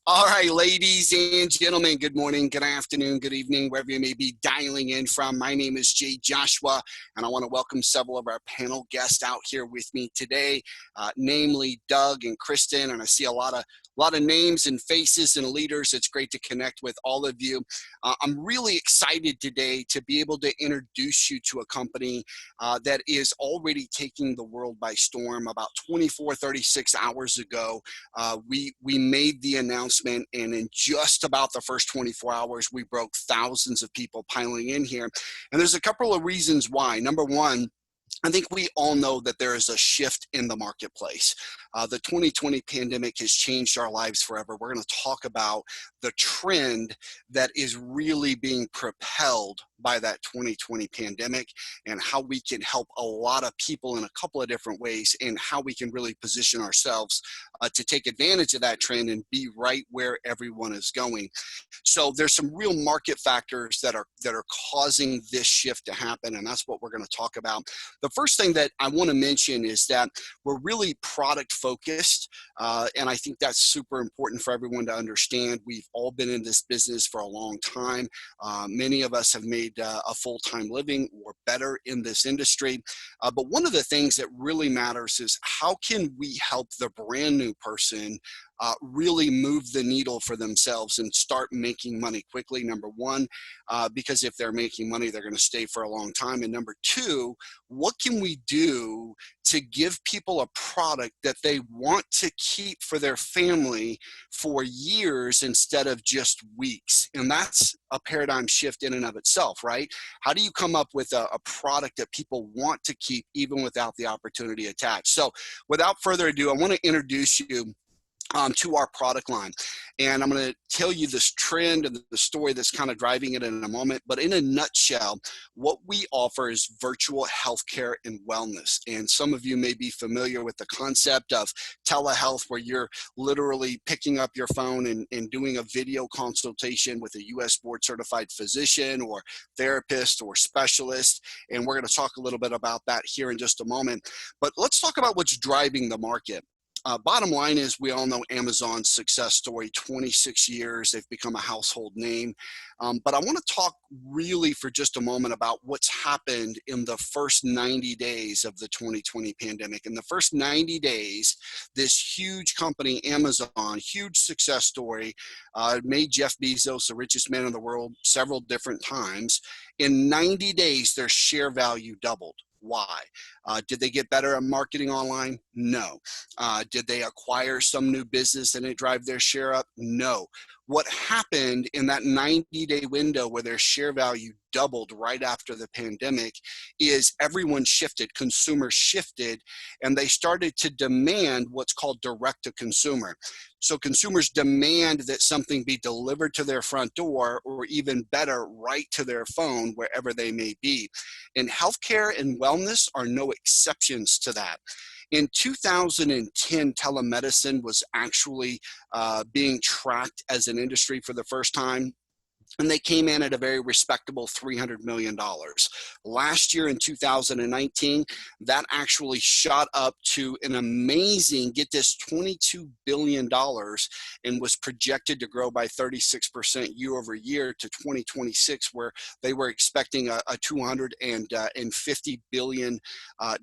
All right, ladies and gentlemen, good morning, good afternoon, good evening, wherever you may be dialing in from. My name is Jay Joshua, and I want to welcome several of our panel guests out here with me today, namely Doug and Kristen. And I see a lot of names and faces and leaders. It's great to connect with all of you. I'm really excited today to be able to introduce you to a company that is already taking the world by storm. About 36 hours ago, we made the announcement, and in just about the first 24 hours, we broke thousands of people piling in here. And there's a couple of reasons why. Number one, I think we all know that there is a shift in the marketplace. The 2020 pandemic has changed our lives forever. We're going to talk about the trend that is really being propelled by that 2020 pandemic and how we can help a lot of people in a couple of different ways, and how we can really position ourselves to take advantage of that trend and be right where everyone is going. So there's some real market factors that are causing this shift to happen, and that's what we're going to talk about. The first thing that I want to mention is that we're really product focused, and I think that's super important for everyone to understand. We've all been in this business for a long time. Many of us have made a full-time living or better in this industry, but one of the things that really matters is how can we help the brand new person really move the needle for themselves and start making money quickly. Number one, because if they're making money, they're going to stay for a long time. And number two, what can we do to give people a product that they want to keep for their family for years instead of just weeks? And that's a paradigm shift in and of itself, right? How do you come up with a product that people want to keep even without the opportunity attached? So without further ado, I want to introduce you to our product line. And I'm going to tell you this trend and the story that's kind of driving it in a moment. But in a nutshell, what we offer is virtual healthcare and wellness. And some of you may be familiar with the concept of telehealth, where you're literally picking up your phone and doing a video consultation with a US board certified physician or therapist or specialist. And we're going to talk a little bit about that here in just a moment. But let's talk about what's driving the market. Bottom line is, we all know Amazon's success story, 26 years, they've become a household name. But I want to talk really for just a moment about what's happened in the first 90 days of the 2020 pandemic. In the first 90 days, this huge company, Amazon, huge success story, made Jeff Bezos the richest man in the world several different times. In 90 days, their share value doubled. Why? Did they get better at marketing online? No. Did they acquire some new business and it drive their share up? No. What happened in that 90-day window where their share value doubled right after the pandemic is everyone shifted, consumers shifted, and they started to demand what's called direct to consumer. So consumers demand that something be delivered to their front door, or even better, right to their phone, wherever they may be. And healthcare and wellness are no exceptions to that. In 2010, telemedicine was actually being tracked as an industry for the first time. And they came in at a very respectable $300 million. Last year in 2019, that actually shot up to an amazing, get this, $22 billion, and was projected to grow by 36% year over year to 2026, where they were expecting a $250 billion a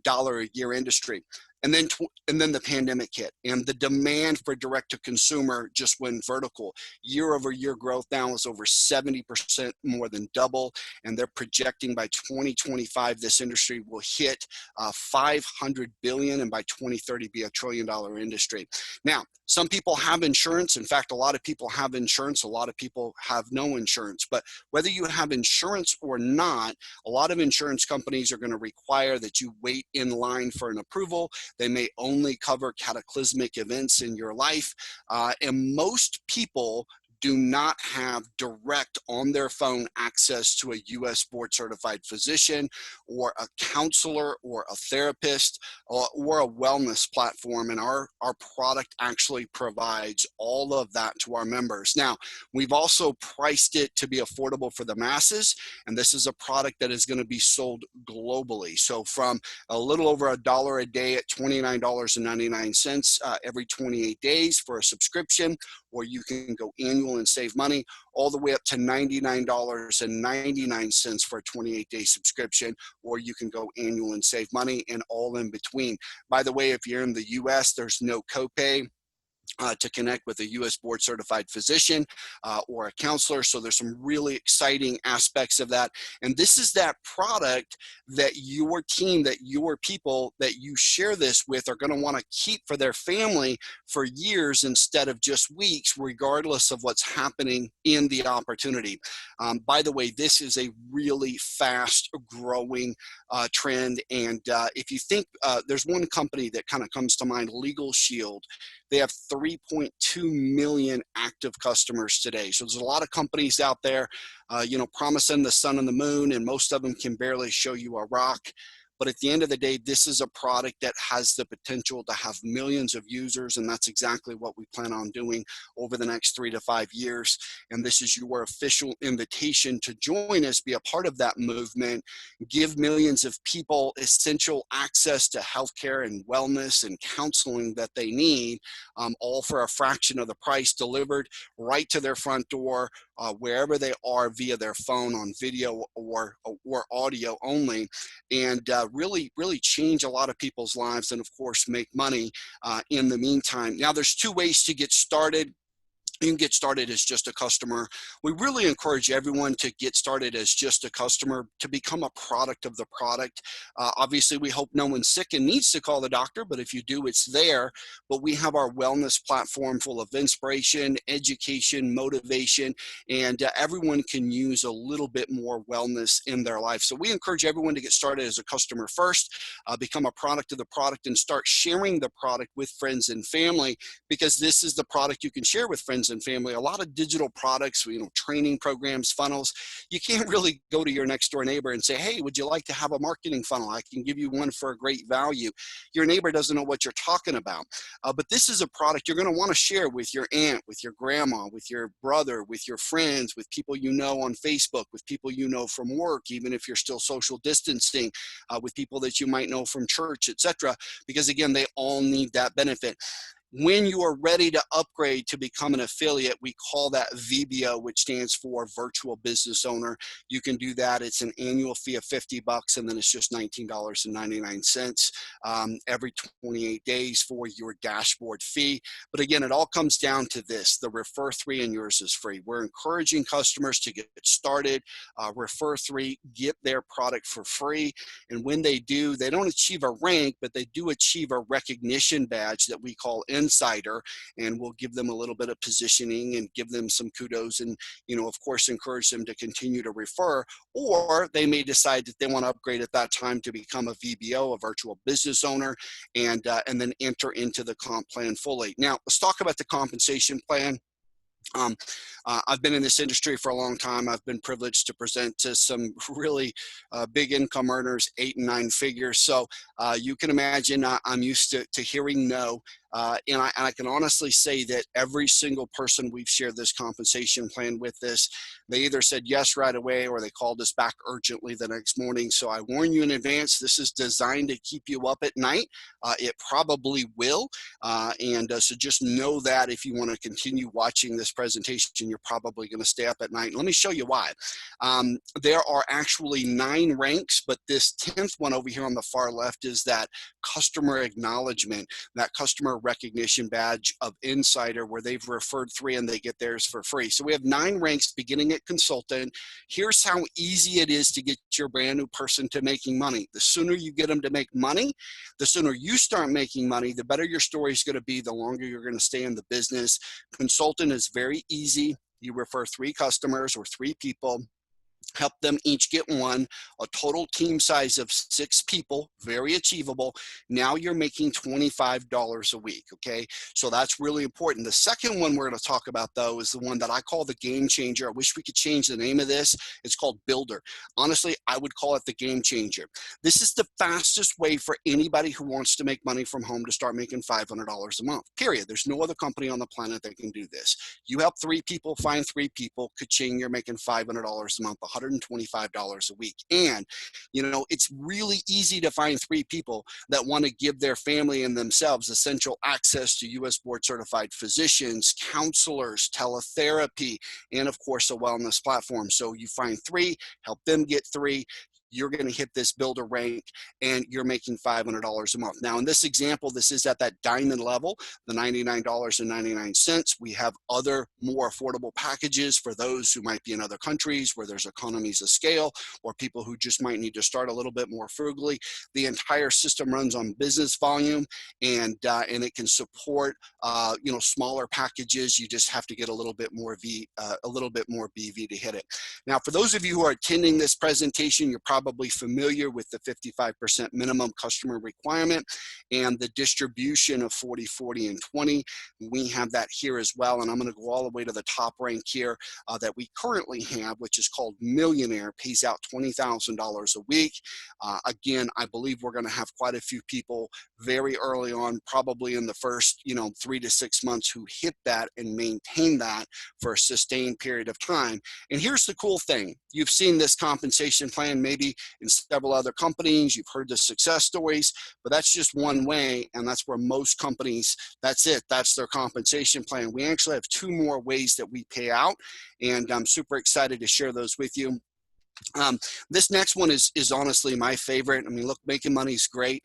year industry. And then the pandemic hit, and the demand for direct to consumer just went vertical. Year over year growth now is over 70%, more than double, and they're projecting by 2025 this industry will hit 500 billion, and by 2030 be $1 trillion industry. Now, some people have insurance. In fact, a lot of people have insurance. A lot of people have no insurance. But whether you have insurance or not, a lot of insurance companies are going to require that you wait in line for an approval. They may only cover cataclysmic events in your life. And most people do not have direct on their phone access to a US board certified physician or a counselor or a therapist or a wellness platform. And our product actually provides all of that to our members. Now, we've also priced it to be affordable for the masses. And this is a product that is going to be sold globally. So from a little over $1 a day at $29.99 every 28 days for a subscription, or you can go annual and save money, all the way up to $99.99 for a 28-day subscription, or you can go annual and save money, and all in between. By the way, if you're in the US, there's no copay to connect with a U.S. board certified physician or a counselor. So there's some really exciting aspects of that. And this is that product that your team, that your people that you share this with are going to want to keep for their family for years instead of just weeks, regardless of what's happening in the opportunity. By the way, this is a really fast growing trend. And if you think there's one company that kind of comes to mind, Legal Shield. They have 3.2 million active customers today. So there's a lot of companies out there, promising the sun and the moon, and most of them can barely show you a rock. But at the end of the day, this is a product that has the potential to have millions of users, and that's exactly what we plan on doing over the next 3 to 5 years. And this is your official invitation to join us, be a part of that movement, give millions of people essential access to healthcare and wellness and counseling that they need, all for a fraction of the price, delivered right to their front door, wherever they are, via their phone, on video or audio only, and really change a lot of people's lives, and of course make money in the meantime. Now, there's 2 ways to get started. You can get started as just a customer. We really encourage everyone to get started as just a customer, to become a product of the product. Obviously, we hope no one's sick and needs to call the doctor, but if you do, it's there. But we have our wellness platform full of inspiration, education, motivation, and everyone can use a little bit more wellness in their life. So we encourage everyone to get started as a customer first, become a product of the product, and start sharing the product with friends and family, because this is the product you can share with friends and family. A lot of digital products, training programs, funnels, you can't really go to your next door neighbor and say, hey, would you like to have a marketing funnel? I can give you one for a great value. Your neighbor doesn't know what you're talking about. But this is a product you're going to want to share with your aunt, with your grandma, with your brother, with your friends, with people you know on Facebook, with people you know from work, even if you're still social distancing, with people that you might know from church, etc. Because again, they all need that benefit. When you are ready to upgrade to become an affiliate, we call that VBO, which stands for Virtual Business Owner. You can do that. It's an annual fee of $50, and then it's just $19.99 every 28 days for your dashboard fee. But again, it all comes down to this: the refer 3 and yours is free. We're encouraging customers to get started, refer 3, get their product for free. And when they do, they don't achieve a rank, but they do achieve a recognition badge that we call Insider, and we'll give them a little bit of positioning and give them some kudos, and of course encourage them to continue to refer. Or they may decide that they want to upgrade at that time to become a VBO, a Virtual Business Owner, and then enter into the comp plan fully. Now, let's talk about the compensation plan. I've been in this industry for a long time. I've been privileged to present to some really big income earners, 8 and 9 figures. So you can imagine I'm used to hearing no. And I can honestly say that every single person we've shared this compensation plan with they either said yes right away, or they called us back urgently the next morning. So I warn you in advance, this is designed to keep you up at night. It probably will. So just know that if you want to continue watching this presentation, you're probably going to stay up at night. Let me show you why. There are actually 9 ranks, but this 10th one over here on the far left is that customer acknowledgement, that customer recognition badge of Insider, where they've referred 3 and they get theirs for free. So we have 9 ranks beginning at consultant. Here's how easy it is to get your brand new person to making money. The sooner you get them to make money, the sooner you start making money, the better your story is going to be, the longer you're going to stay in the business. Consultant is very easy. You refer 3 customers or 3 people, help them each get one, a total team size of 6 people, very achievable. Now you're making $25 a week, okay? So that's really important. The second one we're going to talk about, though, is the one that I call the game changer. I wish we could change the name of this. It's called Builder. Honestly, I would call it the game changer. This is the fastest way for anybody who wants to make money from home to start making $500 a month, period. There's no other company on the planet that can do this. You help 3 people find 3 people, ka-ching, you're making $500 a month, $125 a week. And, it's really easy to find 3 people that want to give their family and themselves essential access to U.S. board certified physicians, counselors, teletherapy, and of course, a wellness platform. So you find 3, help them get 3. You're going to hit this builder rank and you're making $500 a month. Now, in this example, this is at that diamond level, the $99.99. We have other more affordable packages for those who might be in other countries where there's economies of scale, or people who just might need to start a little bit more frugally. The entire system runs on business volume, and it can support smaller packages. You just have to get a little bit more BV to hit it. Now, for those of you who are attending this presentation, you're probably familiar with the 55% minimum customer requirement and the distribution of 40, 40, and 20. We have that here as well, and I'm going to go all the way to the top rank here that we currently have, which is called Millionaire, pays out $20,000 a week. Again, I believe we're going to have quite a few people very early on, probably in the first 3 to 6 months, who hit that and maintain that for a sustained period of time. And here's the cool thing. You've seen this compensation plan maybe in several other companies. You've heard the success stories, but that's just one way, and that's where most companies, that's it. That's their compensation plan. We actually have 2 more ways that we pay out, and I'm super excited to share those with you. This next one is honestly my favorite. I mean, look, making money is great.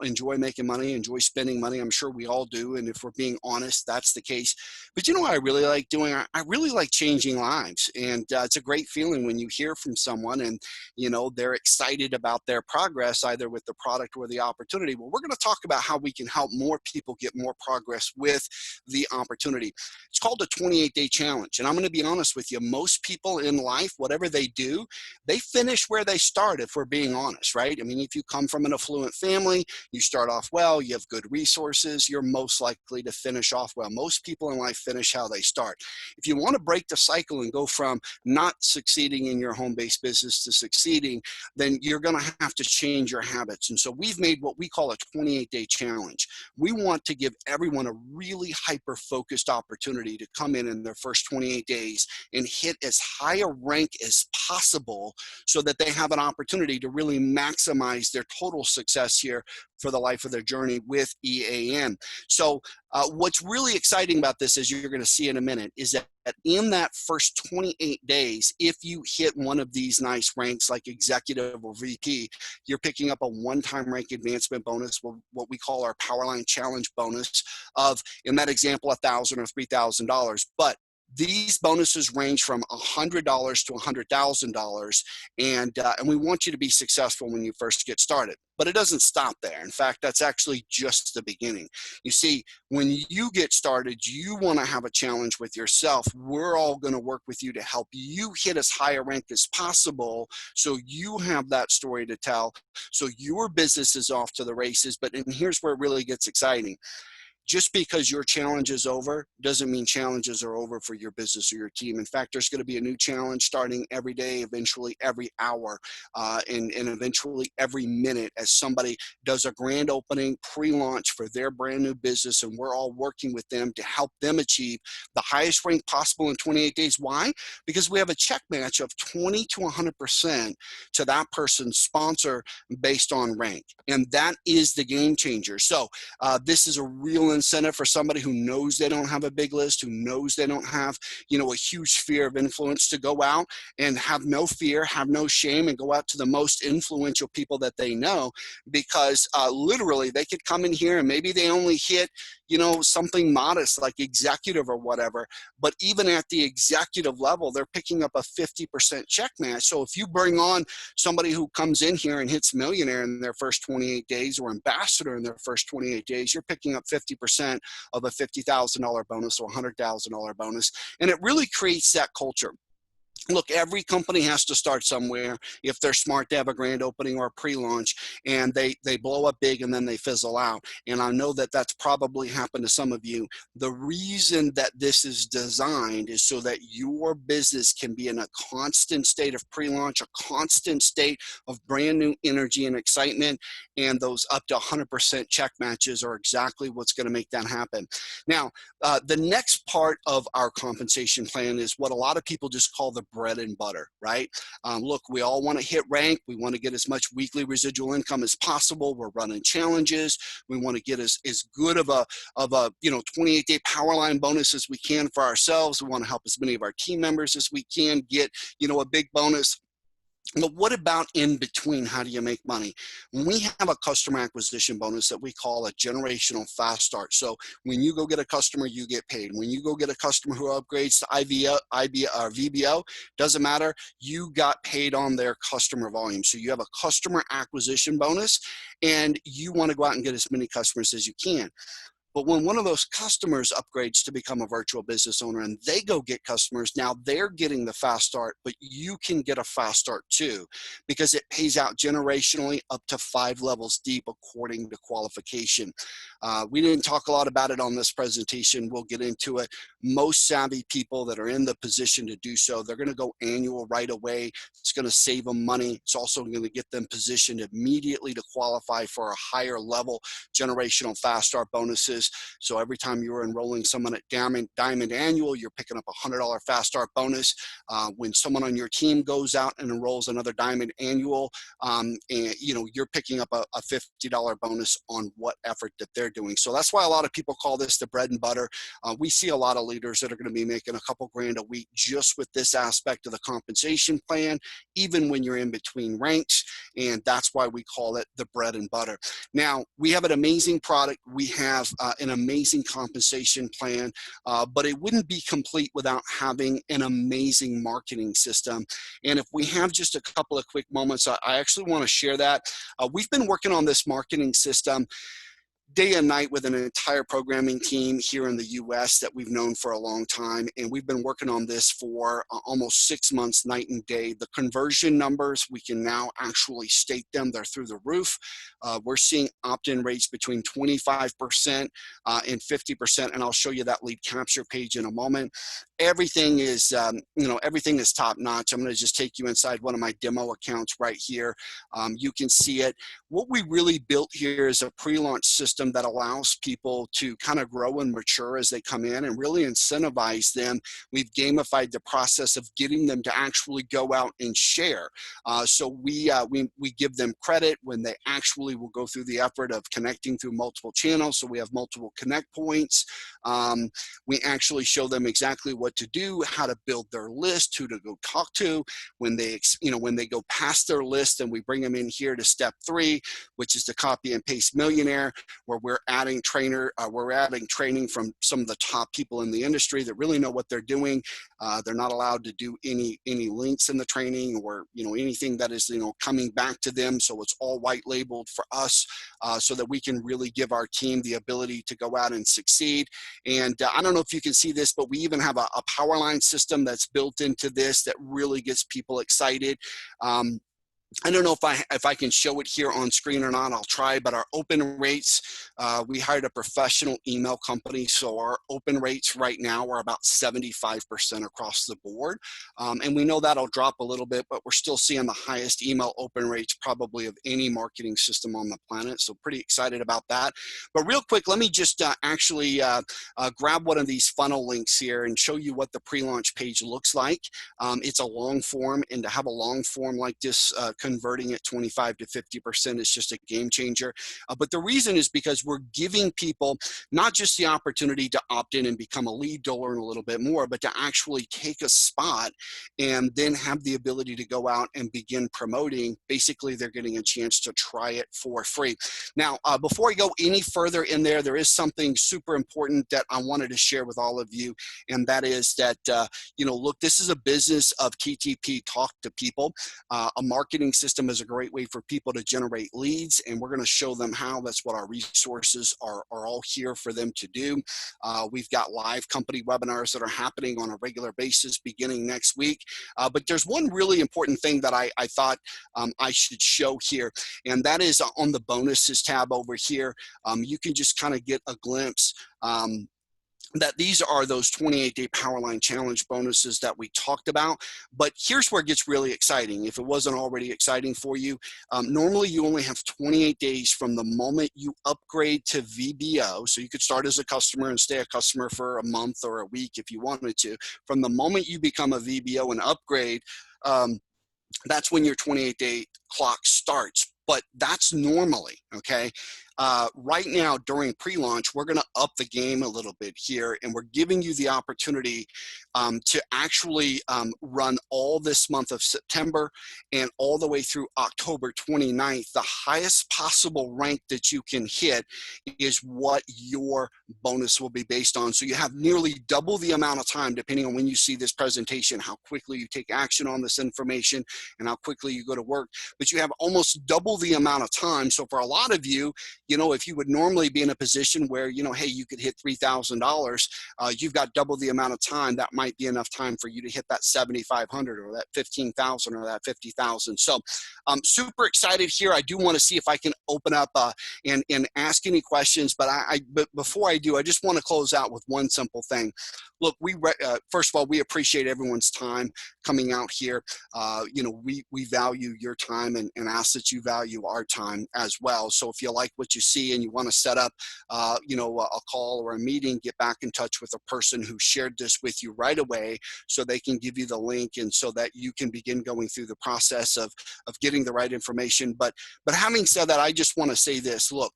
Enjoy making money, enjoy spending money. I'm sure we all do. And if we're being honest, that's the case. But you know what I really like doing? I really like changing lives. And it's a great feeling when you hear from someone and, they're excited about their progress, either with the product or the opportunity. Well, we're going to talk about how we can help more people get more progress with the opportunity. It's called a 28-day challenge. And I'm going to be honest with you. Most people in life, whatever they do, they finish where they start, if we're being honest, right? I mean, if you come from an affluent family, you start off well, you have good resources, you're most likely to finish off well. Most people in life finish how they start. If you want to break the cycle and go from not succeeding in your home-based business to succeeding, then you're going to have to change your habits. And so we've made what we call a 28-day challenge. We want to give everyone a really hyper-focused opportunity to come in their first 28 days and hit as high a rank as possible, so that they have an opportunity to really maximize their total success here for the life of their journey with EAN. So what's really exciting about this, as you're going to see in a minute, is that in that first 28 days, if you hit one of these nice ranks like executive or VP, you're picking up a one-time rank advancement bonus, what we call our Powerline Challenge bonus of, in that example, $1,000 or $3,000. But these bonuses range from $100 to $100,000, and we want you to be successful when you first get started. But it doesn't stop there. In fact, that's actually just the beginning. You see, when you get started, you want to have a challenge with yourself. We're all going to work with you to help you hit as high a rank as possible, so you have that story to tell, so your business is off to the races. And here's where it really gets exciting. Just because your challenge is over doesn't mean challenges are over for your business or your team. In fact, there's going to be a new challenge starting every day, eventually every hour, and eventually every minute, as somebody does a grand opening pre-launch for their brand new business, and we're all working with them to help them achieve the highest rank possible in 28 days. Why? Because we have a check match of 20 to 100% to that person's sponsor based on rank. And that is the game changer. So this is a real incentive for somebody who knows they don't have a big list, who knows they don't have, a huge sphere of influence, to go out and have no fear, have no shame, and go out to the most influential people that they know, because literally they could come in here and maybe they only hit, something modest like executive or whatever, but even at the executive level, they're picking up a 50% check match. So if you bring on somebody who comes in here and hits millionaire in their first 28 days or ambassador in their first 28 days, you're picking up 50% of a $50,000 bonus or $100,000 bonus. And it really creates that culture. Look, every company has to start somewhere. If they're smart, they have a grand opening or a pre-launch, and they blow up big and then they fizzle out. And I know that that's probably happened to some of you. The reason that this is designed is so that your business can be in a constant state of pre-launch, a constant state of brand new energy and excitement, and those up to 100% check matches are exactly what's going to make that happen. Now, the next part of our compensation plan is what a lot of people just call the bread and butter, right? Look, we all want to hit rank. We want to get as much weekly residual income as possible. We're running challenges. We want to get as good of a 28-day power line bonus as we can for ourselves. We want to help as many of our team members as we can get, a big bonus. But what about in between? How do you make money? We have a customer acquisition bonus that we call a generational fast start. So when you go get a customer, you get paid. When you go get a customer who upgrades to or VBO, doesn't matter, you got paid on their customer volume. So you have a customer acquisition bonus, and you want to go out and get as many customers as you can. But when one of those customers upgrades to become a virtual business owner and they go get customers, now they're getting the fast start, but you can get a fast start too, because it pays out generationally up to 5 levels deep according to qualification. We didn't talk a lot about it on this presentation. We'll get into it. Most savvy people that are in the position to do so, they're going to go annual right away. It's going to save them money. It's also going to get them positioned immediately to qualify for a higher level generational fast start bonuses. So every time you're enrolling someone at Diamond Annual, you're picking up a $100 fast start bonus. When someone on your team goes out and enrolls another Diamond Annual, and you're picking up a $50 bonus on what effort that they're doing. So that's why a lot of people call this the bread and butter. We see a lot of leaders that are going to be making a couple grand a week just with this aspect of the compensation plan, even when you're in between ranks. And that's why we call it the bread and butter. Now, we have an amazing product. We have an amazing compensation plan, but it wouldn't be complete without having an amazing marketing system. And if we have just a couple of quick moments, I actually want to share that. We've been working on this marketing system day and night with an entire programming team here in the US that we've known for a long time. And we've been working on this for almost 6 months, night and day. The conversion numbers, we can now actually state them. They're through the roof. We're seeing opt-in rates between 25% and 50%. And I'll show you that lead capture page in a moment. Everything is, everything is top notch. I'm going to just take you inside one of my demo accounts right here. You can see it. What we really built here is a pre-launch system that allows people to kind of grow and mature as they come in and really incentivize them. We've gamified the process of getting them to actually go out and share. So we give them credit when they actually will go through the effort of connecting through multiple channels. So we have multiple connect points. We actually show them exactly what to do, how to build their list, who to go talk to. When they go past their list, and we bring them in here to step 3, which is the copy and paste millionaire, where we're adding training from some of the top people in the industry that really know what they're doing. They're not allowed to do any links in the training or anything that is coming back to them. So it's all white labeled for us, so that we can really give our team the ability to go out and succeed. And I don't know if you can see this, but we even have a power line system that's built into this that really gets people excited. I don't know if I can show it here on screen or not. I'll try, but our open rates, we hired a professional email company. So our open rates right now are about 75% across the board. And we know that'll drop a little bit, but we're still seeing the highest email open rates probably of any marketing system on the planet. So pretty excited about that. But real quick, let me just actually grab one of these funnel links here and show you what the pre-launch page looks like. It's a long form, and to have a long form like this, converting at 25 to 50% is just a game changer. But the reason is because we're giving people not just the opportunity to opt in and become a lead to learn a little bit more, but to actually take a spot and then have the ability to go out and begin promoting. Basically, they're getting a chance to try it for free. Now, before I go any further in there, there is something super important that I wanted to share with all of you, and that is that, look, this is a business of TTP, talk to people. A marketing system is a great way for people to generate leads, and we're going to show them how. That's what our resources are all here for them to do. We've got live company webinars that are happening on a regular basis beginning next week. But there's one really important thing that I thought I should show here, and that is on the bonuses tab over here. You can just kind of get a glimpse that these are those 28-day Powerline Challenge bonuses that we talked about. But here's where it gets really exciting. If it wasn't already exciting for you, normally you only have 28 days from the moment you upgrade to VBO. So you could start as a customer and stay a customer for a month or a week if you wanted to. From the moment you become a VBO and upgrade, that's when your 28-day clock starts. But that's normally, okay? Right now, during pre-launch, we're gonna up the game a little bit here, and we're giving you the opportunity to actually run all this month of September and all the way through October 29th. The highest possible rank that you can hit is what your bonus will be based on. So you have nearly double the amount of time, depending on when you see this presentation, how quickly you take action on this information, and how quickly you go to work. But you have almost double the amount of time. So for a lot of you, if you would normally be in a position where, hey, you could hit $3,000, you've got double the amount of time. That might be enough time for you to hit that 7,500 or that 15,000 or that 50,000. So I'm super excited here. I do want to see if I can open up and ask any questions. But but before I do, I just want to close out with one simple thing. Look, first of all, we appreciate everyone's time coming out here. We value your time and ask that you value our time as well. So if you like what you see and you want to set up, a call or a meeting, get back in touch with a person who shared this with you right away, so they can give you the link and so that you can begin going through the process of getting the right information. But having said that, I just want to say this. Look,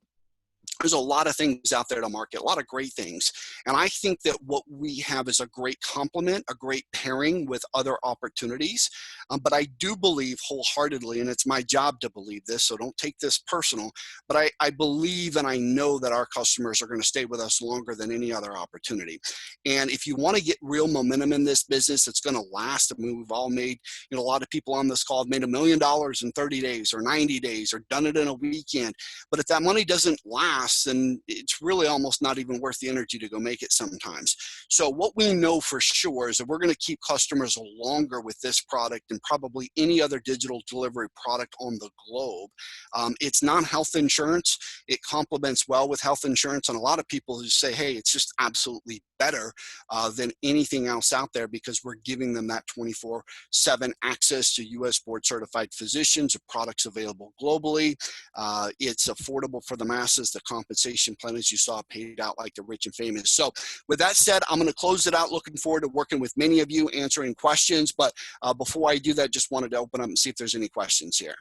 there's a lot of things out there to market, a lot of great things. And I think that what we have is a great complement, a great pairing with other opportunities. But I do believe wholeheartedly, and it's my job to believe this, so don't take this personal, but I believe and I know that our customers are going to stay with us longer than any other opportunity. And if you want to get real momentum in this business, it's going to last. I mean, we've all made, a lot of people on this call have made $1 million in 30 days or 90 days or done it in a weekend. But if that money doesn't last, then it's really almost not even worth the energy to go make it sometimes. So what we know for sure is that we're going to keep customers longer with this product than probably any other digital delivery product on the globe. It's non-health insurance. It complements well with health insurance. And a lot of people who say, hey, it's just absolutely better than anything else out there because we're giving them that 24/7 access to U.S. board certified physicians, products available globally. It's affordable for the masses. The compensation plan, as you saw, paid out like the rich and famous. So with that said, I'm going to close it out. Looking forward to working with many of you, answering questions. But before I do that, just wanted to open up and see if there's any questions here.